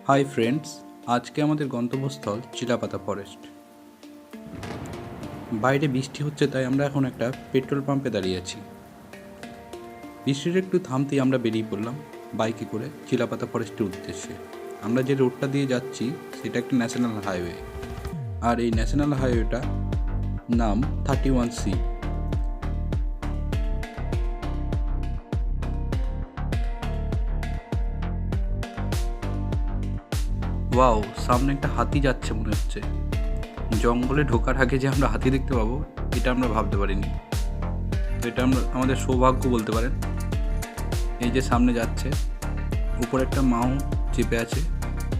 Hi friends, আজকে আমাদের গন্তব্যস্থল চিলাপাতা ফরেস্ট। বাইরে বৃষ্টি হচ্ছে, তাই আমরা এখন একটা পেট্রোল পাম্পে দাঁড়িয়ে আছি। বৃষ্টিটা একটু থামতেই আমরা বেরিয়ে পড়লাম বাইকে করে চিলাপাতা ফরেস্টের উদ্দেশ্যে। আমরা যে রোডটা দিয়ে যাচ্ছি সেটা একটা ন্যাশনাল হাইওয়ে, আর এই ন্যাশনাল হাইওয়েটা নাম 31C। ওয়াও, সামনে একটা হাতি যাচ্ছে মনে হচ্ছে। জঙ্গলে ঢোকার আগে যে আমরা হাতি দেখতে পাবো এটা আমরা ভাবতে পারিনি। তো এটা আমাদের সৌভাগ্য বলতে পারেন। এই যে সামনে যাচ্ছে, উপরে একটা মাও চেপে আছে,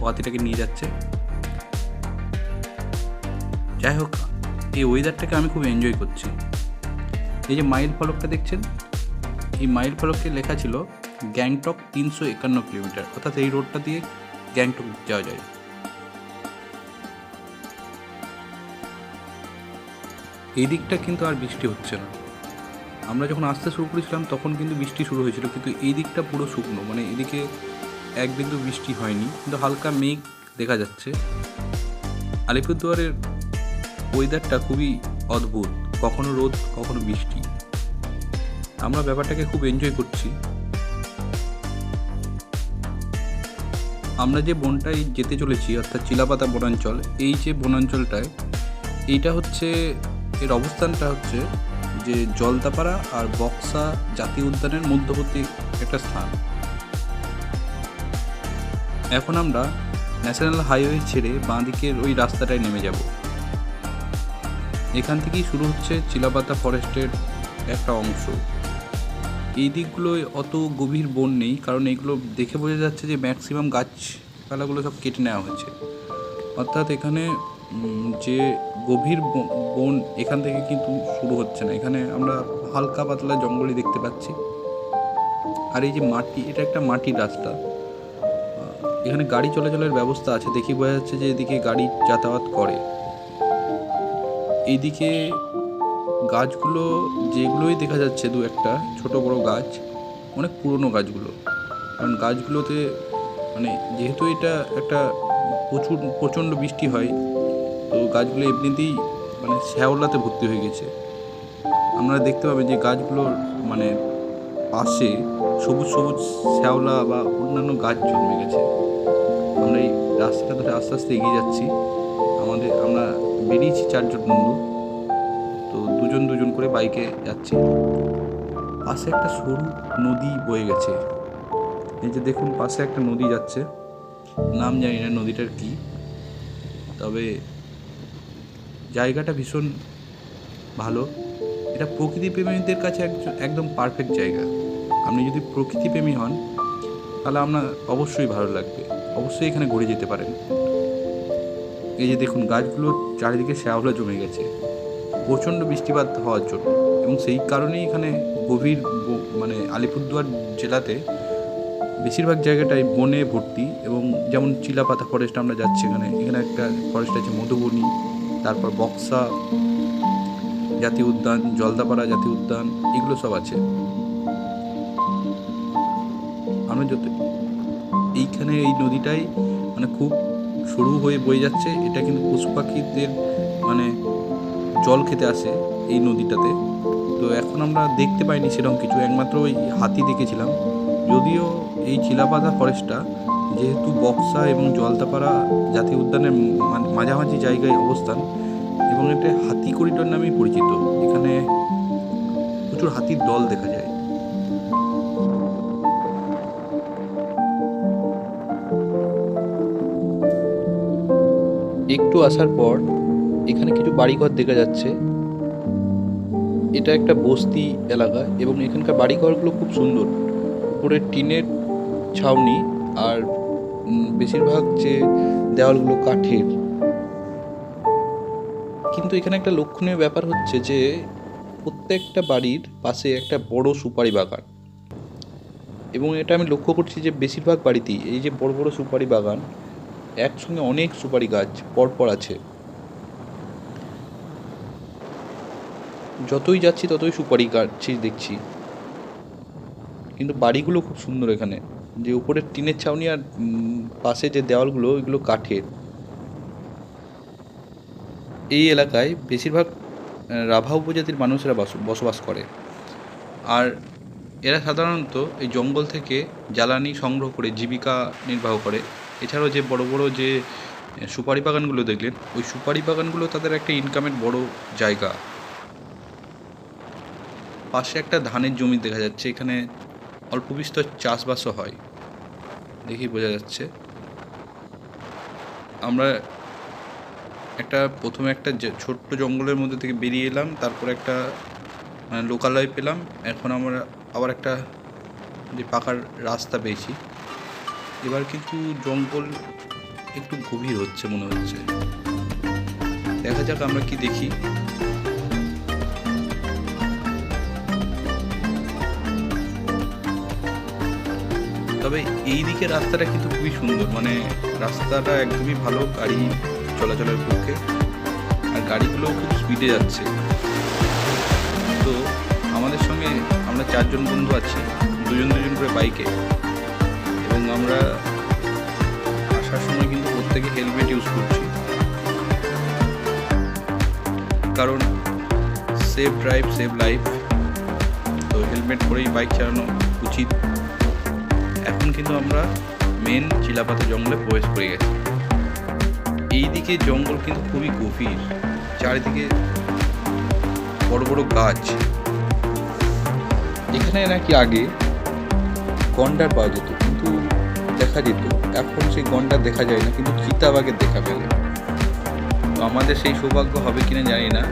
ও হাতিটাকে নিয়ে যাচ্ছে। যাই হোক, এই ওয়েদারটাকে আমি খুব এনজয় করছি। এই যে মাইল ফলকটা দেখছেন, এই মাইল ফলকে লেখা ছিল গ্যাংটক 351 কিলোমিটার, অর্থাৎ এই রোডটা দিয়ে গ্যাংটক যাওয়া যায়। এই দিকটা কিন্তু আর বৃষ্টি হচ্ছে না। আমরা যখন আসতে শুরু করেছিলাম তখন কিন্তু বৃষ্টি শুরু হয়েছিল, কিন্তু এই দিকটা পুরো শুকনো, মানে এদিকে এক বিন্দু বৃষ্টি হয়নি, কিন্তু হালকা মেঘ দেখা যাচ্ছে। আলিপুরদুয়ারের ওয়েদারটা খুবই অদ্ভুত, কখনো রোদ কখনো বৃষ্টি। আমরা ব্যাপারটাকে খুব এনজয় করছি। আমরা যে বনটায় যেতে চলেছি অর্থাৎ চিলাপাতা বনাঞ্চল, এই যে বনাঞ্চলটায়, এইটা হচ্ছে, এর অবস্থানটা হচ্ছে যে জলদাপাড়া আর বক্সা জাতীয় উদ্যানের মধ্যবর্তী একটা স্থান। এখন আমরা ন্যাশনাল হাইওয়ে ছেড়ে বাঁ দিকের ওই রাস্তাটায় নেমে যাব। এখান থেকেই শুরু হচ্ছে চিলাপাতা ফরেস্টের একটা অংশ। এই দিকগুলোয় অত গভীর বন নেই, কারণ এইগুলো দেখে বোঝা যাচ্ছে যে ম্যাক্সিমাম গাছপালাগুলো সব কেটে নেওয়া হয়েছে। অর্থাৎ এখানে যে গভীর বন এখান থেকে কিন্তু শুরু হচ্ছে না। এখানে আমরা হালকা পাতলা জঙ্গলই দেখতে পাচ্ছি। আর এই যে মাটি, এটা একটা মাটির রাস্তা। এখানে গাড়ি চলাচলের ব্যবস্থা আছে, দেখি বোঝা যাচ্ছে যে এদিকে গাড়ি যাতায়াত করে। এইদিকে গাছগুলো যেগুলোই দেখা যাচ্ছে, দু একটা ছোট বড় গাছ, অনেক পুরনো গাছগুলো। কারণ গাছগুলোতে মানে যেহেতু এটা একটা প্রচণ্ড বৃষ্টি হয়, তো গাছগুলো এমনিতেই মানে শ্যাওলাতে ভর্তি হয়ে গেছে। আমরা দেখতে পাবেন যে গাছগুলোর মানে পাশে সবুজ সবুজ শ্যাওলা বা অন্যান্য গাছ জন্মে গেছে। আমরা এই রাস্তাটা ধরে আস্তে আস্তে এগিয়ে যাচ্ছি। আমরা বেরিয়েছি 4জন বন্ধু, তো দুজন দুজন করে বাইকে যাচ্ছি। পাশে একটা সরু নদী বয়ে গেছে। এই যে দেখুন, পাশে একটা নদী যাচ্ছে, নাম জানি না নদীটার কি, তবে জায়গাটা ভীষণ ভালো। এটা প্রকৃতিপ্রেমীদের কাছে একদম পারফেক্ট জায়গা। আপনি যদি প্রকৃতিপ্রেমী হন তাহলে আপনার অবশ্যই ভালো লাগবে, অবশ্যই এখানে ঘুরে যেতে পারেন। এই যে দেখুন, গাছগুলোর চারিদিকে শ্যাওলা জমে গেছে প্রচণ্ড বৃষ্টিপাত হওয়ার জন্য, এবং সেই কারণেই এখানে গভীর মানে আলিপুরদুয়ার জেলাতে বেশিরভাগ জায়গাটাই বনে ভর্তি। এবং যেমন চিলাপাতা ফরেস্ট আমরা যাচ্ছি, এখানে একটা ফরেস্ট আছে মধুবনী, তারপর বক্সা জাতীয় উদ্যান, জলদাপাড়া জাতীয় উদ্যান, এগুলো সব আছে। আমরা এইখানে এই নদীটাই মানে খুব সরু হয়ে বয়ে যাচ্ছে। এটা কিন্তু পশু পাখিদের মানে জল খেতে আসে এই নদীটাতে। তো এখন আমরা দেখতে পাইনি সেরকম কিছু, একমাত্র ওই হাতি দেখেছিলাম। যদিও এই চিলাপাতা ফরেস্টটা যেহেতু বক্সা এবং জলদাপাড়া জাতীয় উদ্যানের মাঝামাঝি জায়গায় অবস্থান, এবং এটা হাতি করিডোর নামেই পরিচিত। এখানে প্রচুর হাতির দল দেখা যায়। একটু আসার পর এখানে কিছু বাড়িঘর দেখা যাচ্ছে। এটা একটা বস্তি এলাকা, এবং এখানকার বাড়িঘরগুলো খুব সুন্দর। উপরে টিনের ছাউনি, আর বেশিরভাগ যে দেওয়ালগুলো কাঠের। কিন্তু এখানে একটা লক্ষণীয় ব্যাপার হচ্ছে যে প্রত্যেকটা বাড়ির পাশে একটা বড় সুপারি বাগান। এবং এটা আমি লক্ষ্য করছি যে বেশিরভাগ বাড়িতেই এই যে বড় বড় সুপারি বাগান, একসঙ্গে অনেক সুপারি গাছ পরপর আছে। যতই যাচ্ছি ততই সুপারি গাছ দেখছি, কিন্তু বাড়িগুলো খুব সুন্দর এখানে। যে উপরের টিনের ছাউনি আর পাশে যে দেওয়ালগুলো ওইগুলো কাঠের। এই এলাকায় বেশিরভাগ রাভা উপজাতির মানুষেরা বসবাস করে। আর এরা সাধারণত এই জঙ্গল থেকে জ্বালানি সংগ্রহ করে জীবিকা নির্বাহ করে। এছাড়াও যে বড় বড় যে সুপারি বাগানগুলো দেখলেন, ওই সুপারি বাগানগুলো তাদের একটা ইনকামের বড় জায়গা। পাশে একটা ধানের জমি দেখা যাচ্ছে, এখানে অল্প বিস্তর চাষবাসও হয়, দেখেই বোঝা যাচ্ছে। আমরা প্রথমে একটা ছোট্ট জঙ্গলের মধ্যে থেকে বেরিয়ে এলাম, তারপর একটা লোকালয় পেলাম। এখন আমরা আবার একটা যে পাকার রাস্তা পেয়েছি। এবার কিন্তু জঙ্গল একটু গভীর হচ্ছে মনে হচ্ছে, দেখা যাক আমরা কি দেখি। তবে এই দিকে রাস্তাটা কিন্তু খুবই সুন্দর, মানে রাস্তাটা একদমই ভালো গাড়ি চলাচলের পক্ষে, আর গাড়িগুলো খুব স্পিডে যাচ্ছে। তো আমাদের সঙ্গে আমরা 4 জন বন্ধু আছি, দুজন করে বাইকে, এবং আমরা আসার সময় কিন্তু প্রত্যেকে হেলমেট ইউজ করছি, কারণ সেফ ড্রাইভ সেভ লাইফ। তো হেলমেট পরেই বাইক চালানো উচিত। এখন কিন্তু আমরা মেন চিলাপাতা জঙ্গলে প্রবেশ করে গেছি। এই দিকে জঙ্গল কিন্তু খুবই গভীর, চারিদিকে বড় বড় গাছ। এখানে নাকি আগে গন্ডার পাওয়া যেত, কিন্তু দেখা যেত, এখন সেই গন্ডার দেখা যায় না, কিন্তু চিতাবাঘের দেখা পেলে। তো আমাদের সেই সৌভাগ্য হবে কিনা জানি না।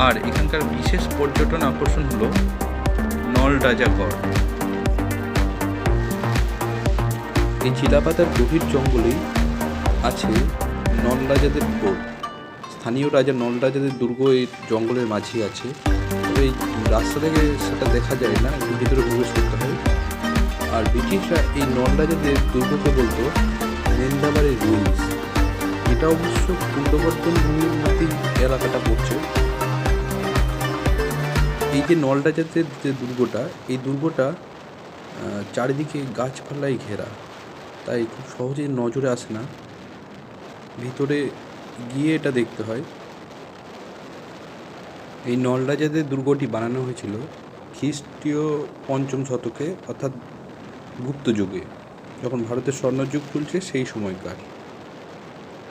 আর এখানকার বিশেষ পর্যটন আকর্ষণ হলো নলরাজাগড়। এই চিলাপাতার গভীর জঙ্গলেই আছে নলরাজাদের ফোর্ট। স্থানীয় রাজা নলরাজাদের দুর্গ এই জঙ্গলের মাঝে আছে। তবে এই রাস্তা থেকে সেটা দেখা যায় না, একটু ভিতরে প্রবেশ করতে হয়। আর ব্রিটিশরা এই নলরাজাদের দুর্গকে বলতো মেন্দাবাড়ির রুইন্স। এটা অবশ্য কুণ্ডবর্ধন ভূমির মধ্যেই এলাকাটা পড়ছে। এই যে নলরাজাদের যে দুর্গটা, এই দুর্গটা চারিদিকে গাছপালায় ঘেরা, তাই খুব সহজেই নজরে আসে না, ভিতরে গিয়ে এটা দেখতে হয়। এই নলরাজাদের দুর্গটি বানানো হয়েছিল খ্রিস্টীয় 5ম শতকে, অর্থাৎ গুপ্ত যুগে, যখন ভারতের স্বর্ণযুগ চলছে সেই সময়কার।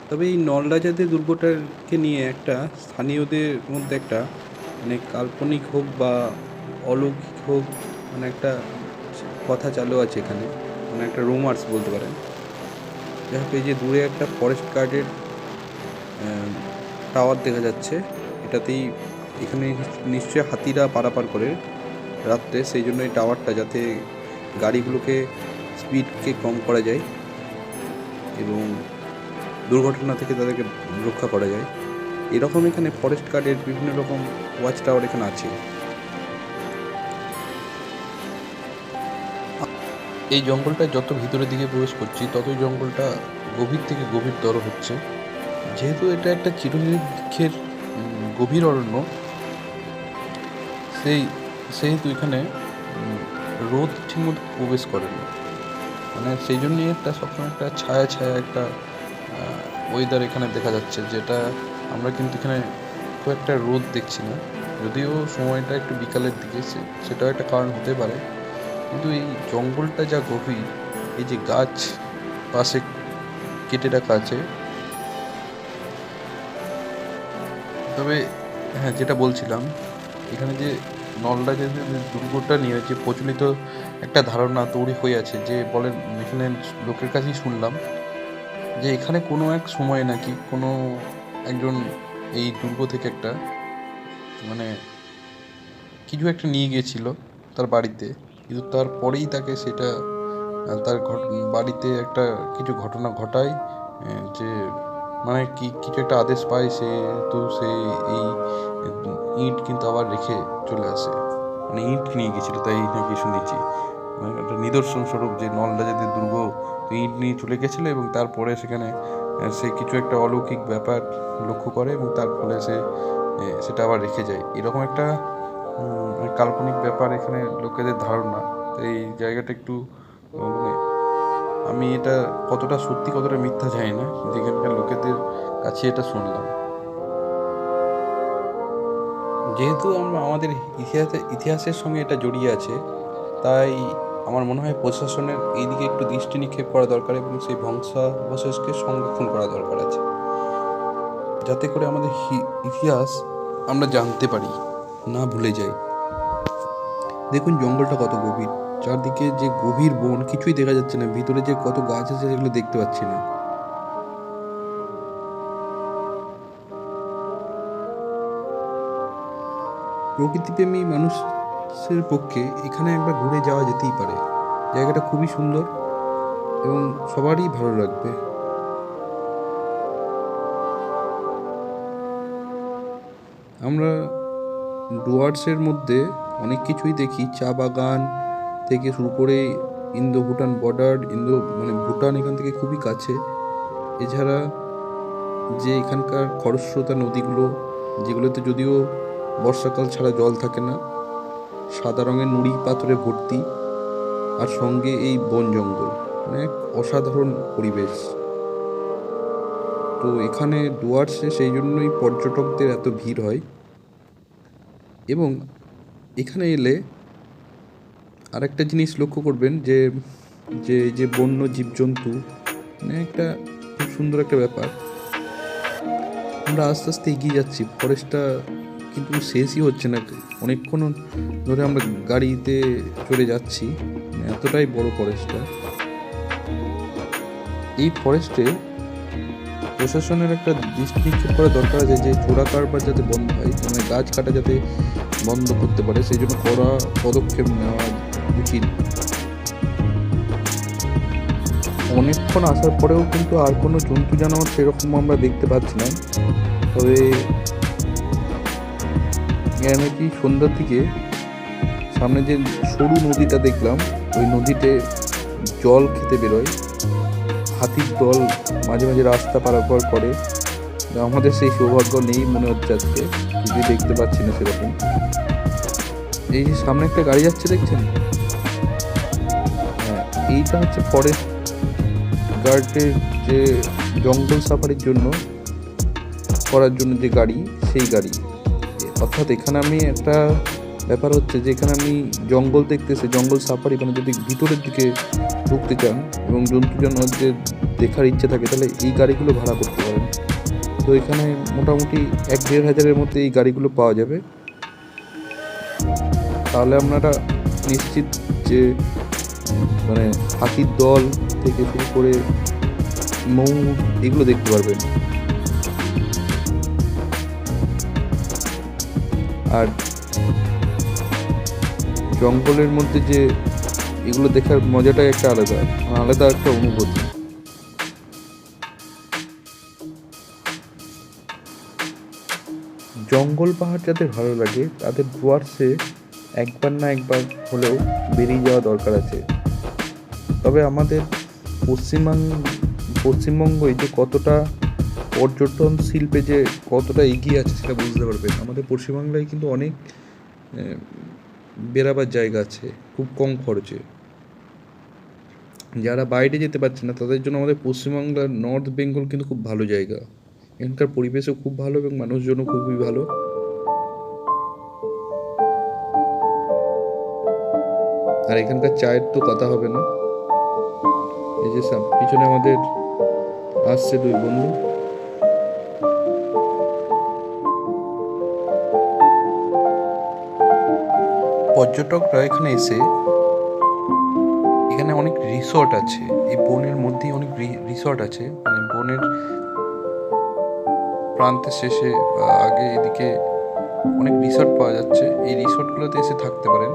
তবে এই নলরাজাদের দুর্গটাকে নিয়ে একটা স্থানীয়দের মধ্যে একটা মানে কাল্পনিক হোক বা অলৌকিক হোক, মানে একটা কথা চালু আছে এখানে, মানে একটা রোমার্স বলতে পারেন। যাই হোক, এই যে দূরে একটা ফরেস্ট গার্ডের টাওয়ার দেখা যাচ্ছে, এটাতেই এখানে নিশ্চয়ই হাতিরা পারাপার করে রাত্রে, সেই জন্য এই টাওয়ারটা, যাতে গাড়িগুলোকে স্পিডকে কম করা যায় এবং দুর্ঘটনা থেকে তাদেরকে রক্ষা করা যায়। এরকম এখানে ফরেস্ট গার্ডের বিভিন্ন রকম ওয়াচ টাওয়ার এখানে আছে। এই জঙ্গলটা যত ভিতরের দিকে প্রবেশ করছি, ততই জঙ্গলটা গভীর থেকে গভীরতর হচ্ছে। যেহেতু এটা একটা চিরনির্ভের গভীর অরণ্য, সেহেতু এখানে রোদ ঠিকমতো প্রবেশ করে না, মানে সেই জন্যই একটা সবসময় একটা ছায়া ছায়া একটা ওয়েদার এখানে দেখা যাচ্ছে, যেটা আমরা কিন্তু এখানে খুব একটা রোদ দেখছি না। যদিও সময়টা একটু বিকালের দিকে, সেটাও একটা কারণ হতে পারে। কিন্তু এই জঙ্গলটা যা গভীর, এই যে গাছ পাশে কেটে রাখা আছে। তবে হ্যাঁ, যেটা বলছিলাম, এখানে যে নলরাজাদের দুর্গটা নিয়ে যে প্রচলিত একটা ধারণা তৈরি হয়ে আছে, যে বলেন এখানে লোকের কাছেই শুনলাম যে এখানে কোনো এক সময় নাকি কোনো একজন এই দুর্গ থেকে একটা মানে কিছু একটা নিয়ে গিয়েছিল তার বাড়িতে, কিন্তু তারপরেই তাকে সেটা তার বাড়িতে একটা কিছু ঘটনা ঘটায়, যে মানে কিছু একটা আদেশ পায় সে, তো সে এই ইট কিন্তু আবার রেখে চলে আসে, মানে ইট নিয়ে গেছিল, তাই নাকি শুনেছি, মানে একটা নিদর্শন স্বরূপ যে নলরাজাদের দুর্গ ইট নিয়ে চলে গেছিলো, এবং তারপরে সেখানে সে কিছু একটা অলৌকিক ব্যাপার লক্ষ্য করে, এবং তার ফলে সে সেটা আবার রেখে যায়। এরকম একটা কাল্পনিক ব্যাপার এখানে লোকেদের ধারণা। এই জায়গাটা একটু মানে আমি এটা কতটা সত্যি কতটা মিথ্যা জানি না, কিন্তু এখানকার লোকেদের কাছে এটা শুনলাম। যেহেতু আমরা আমাদের ইতিহাসের সঙ্গে এটা জড়িয়ে আছে, তাই আমার মনে হয় প্রশাসনের এই দিকে একটু দৃষ্টি নিক্ষেপ করা দরকার এবং সেই ধ্বংসাবশেষকে সংরক্ষণ করা দরকার আছে, যাতে করে আমাদের ইতিহাস আমরা জানতে পারি, না ভুলে যাই। দেখুন জঙ্গলটা কত গভীর, চারদিকে যে গভীর বন, কিছুই দেখা যাচ্ছে না, ভিতরে যে কত গাছ আছে সেগুলো দেখতে পাচ্ছি না। প্রকৃতিপ্রেমী মানুষের পক্ষে এখানে একবার ঘুরে যাওয়া যেতেই পারে। জায়গাটা খুবই সুন্দর এবং সবারই ভালো লাগবে। আমরা ডুয়ার্সের মধ্যে অনেক কিছুই দেখি, চা বাগান থেকে শুরু করে ইন্দো ভুটান বর্ডার, ভুটান এখান থেকে খুবই কাছে। এছাড়া যে এখানকার খরস্রোতা নদীগুলো, যেগুলোতে যদিও বর্ষাকাল ছাড়া জল থাকে না, সাদা রঙের নুড়ি পাথরে ভর্তি, আর সঙ্গে এই বন জঙ্গল, এক অসাধারণ পরিবেশ। তো এখানে ডুয়ার্সে সেই জন্যই পর্যটকদের এত ভিড় হয়। এবং এখানে এলে আরেকটা জিনিস লক্ষ্য করবেন যে যে বন্য জীবজন্তু, একটা খুব সুন্দর একটা ব্যাপার। আমরা আস্তে আস্তে এগিয়ে যাচ্ছি, ফরেস্টটা কিন্তু শেষই হচ্ছে না, অনেকক্ষণ ধরে আমরা গাড়িতে চলে যাচ্ছি, এতটাই বড় ফরেস্টটা। এই ফরেস্টে প্রশাসনের একটা দৃষ্টি নিক্ষেপ করা দরকার আছে, যে চোরা কারবার যাতে বন্ধ হয়, গাছ কাটা যাতে বন্ধ করতে পারে, সেই জন্য কড়া পদক্ষেপ নেওয়া উচিত। অনেকক্ষণ আসার পরেও কিন্তু আর কোনো জন্তু জানোয়ার সেরকম আমরা দেখতে পাচ্ছি না। তবে নাকি সন্ধ্যার দিকে সামনে যে সরু নদীটা দেখলাম, ওই নদীতে জল খেতে বেরোয় হাতির দল, মাঝে মাঝে রাস্তা পারাপার করে। আমাদের সেই সৌভাগ্য নেই মনে হচ্ছে আজকে, যদি দেখতে পাচ্ছি না সেরকম। এই যে সামনে একটা গাড়ি যাচ্ছে দেখছেন, হ্যাঁ, এইটা হচ্ছে ফরেস্ট গার্ডের যে জঙ্গল সাফারির জন্য করার জন্য যে গাড়ি, সেই গাড়ি। অর্থাৎ এখানে আমি একটা ব্যাপার হচ্ছে যে এখানে আমি জঙ্গল দেখতেছি, জঙ্গল সাফারি, যদি ভিতরের দিকে ঢুকতে চান এবং জন্তু জানোয়ারদের দেখার ইচ্ছে থাকে, তাহলে এই গাড়িগুলো ভাড়া করতে পারেন। তো এখানে মোটামুটি 1-1.5 হাজারের মধ্যে এই গাড়িগুলো পাওয়া যাবে। তাহলে আপনারা নিশ্চিত যে হাতির দল থেকে শুরু করে ময়ূর এগুলো দেখতে পারবেন। আর জঙ্গলের মধ্যে যে এগুলো দেখার মজাটাই একটা আলাদা একটা অনুভূতি। জঙ্গল পাহাড় যাদের ভালো লাগে, তাদের ডুয়ার্সে একবার না একবার হলেও বেরিয়ে যাওয়া দরকার আছে। তবে আমাদের পশ্চিমবঙ্গ যে কতটা পর্যটন শিল্পে যে কতটা এগিয়ে আছে সেটা বুঝতে পারবেন। আমাদের পশ্চিমবাংলায় কিন্তু অনেক বেরাবার জায়গা আছে খুব কম খরচে। যারা বাইরে যেতে পারছে না তাদের জন্য আমাদের পশ্চিমবাংলার নর্থ বেঙ্গল কিন্তু খুব ভালো জায়গা। এখানকার পরিবেশও খুব ভালো এবং মানুষজনও খুবই ভালো। আর এখানকার চায়ের তো কথা হবে না। এই যে পিছনে আমাদের আসছে 2 বন্ধু। পর্যটকরা এখানে এসে, এখানে অনেক রিসর্ট আছে, এই বনের মধ্যেই অনেক রিসর্ট আছে, বনের প্রান্তের শেষে বা আগে এদিকে অনেক রিসর্ট পাওয়া যাচ্ছে। এই রিসর্টগুলোতে এসে থাকতে পারেন।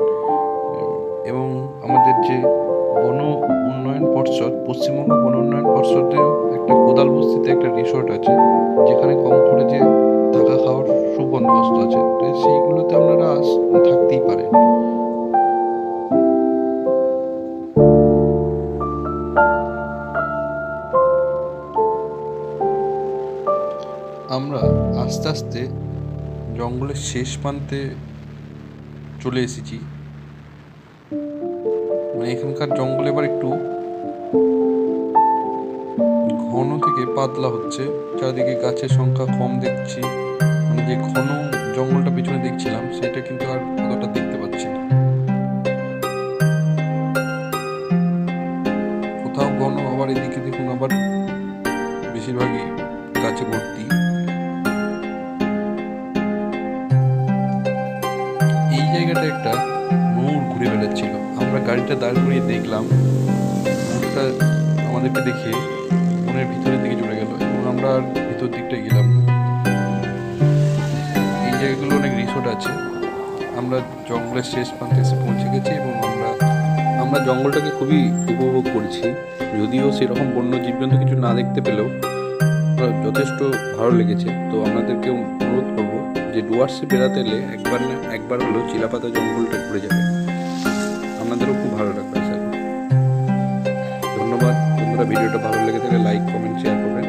এবং আমাদের যে বন উন্নয়ন পর্ষদ, পশ্চিমবঙ্গ বন উন্নয়ন পর্ষদেও একটা কোদালবস্তিতে একটা রিসর্ট আছে, যেখানে কম খরচে থাকা খাওয়ার সুবন্দোবস্ত আছে। তো সেইগুলোতে আপনারা থাকতেই পারেন। আমরা আস্তে আস্তে জঙ্গলের শেষ প্রান্তে চলে এসেছি। মানে এখানকার জঙ্গল এবার একটু ঘন থেকে পাতলা হচ্ছে, চারিদিকে গাছের সংখ্যা কম দেখছি। মানে যে ঘন জঙ্গলটা পিছনে দেখছিলাম সেটা কিন্তু আর অতটা দেখতে পাচ্ছি না। কোথাও ঘন, আবার এদিকে দেখুন আবার বেশিরভাগই গাছে ভর্তি। এই জায়গাটা একটা মোড় ঘুরে বেড়াচ্ছিল। আমরা গাড়িটা দাঁড় করিয়ে দেখলাম, মোড়টা আমাদেরকে দেখে মনের ভিতরের দিকে চলে গেল এবং আমরা আর ভিতর দিকটায় গেলাম। এই জায়গাগুলো অনেক রিসোর্ট আছে। আমরা জঙ্গলের শেষ প্রান্তে এসে পৌঁছে গেছি এবং আমরা জঙ্গলটাকে খুবই উপভোগ করছি। যদিও সেরকম বন্য জীবজন্তু কিছু না দেখতে পেলেও যথেষ্ট ভালো লেগেছে। তো আপনাদেরকে অনুরোধ করবো যে ডুয়ার্সে বেড়াতে এলে একবার হলেও চিলাপাতা জঙ্গলটা ঘুরে যাবে, আপনাদেরও খুব ভালো লাগবে। আশা করি। ধন্যবাদ বন্ধুরা, ভিডিওটা ভালো লেগে থাকলে লাইক, কমেন্ট, শেয়ার করবেন।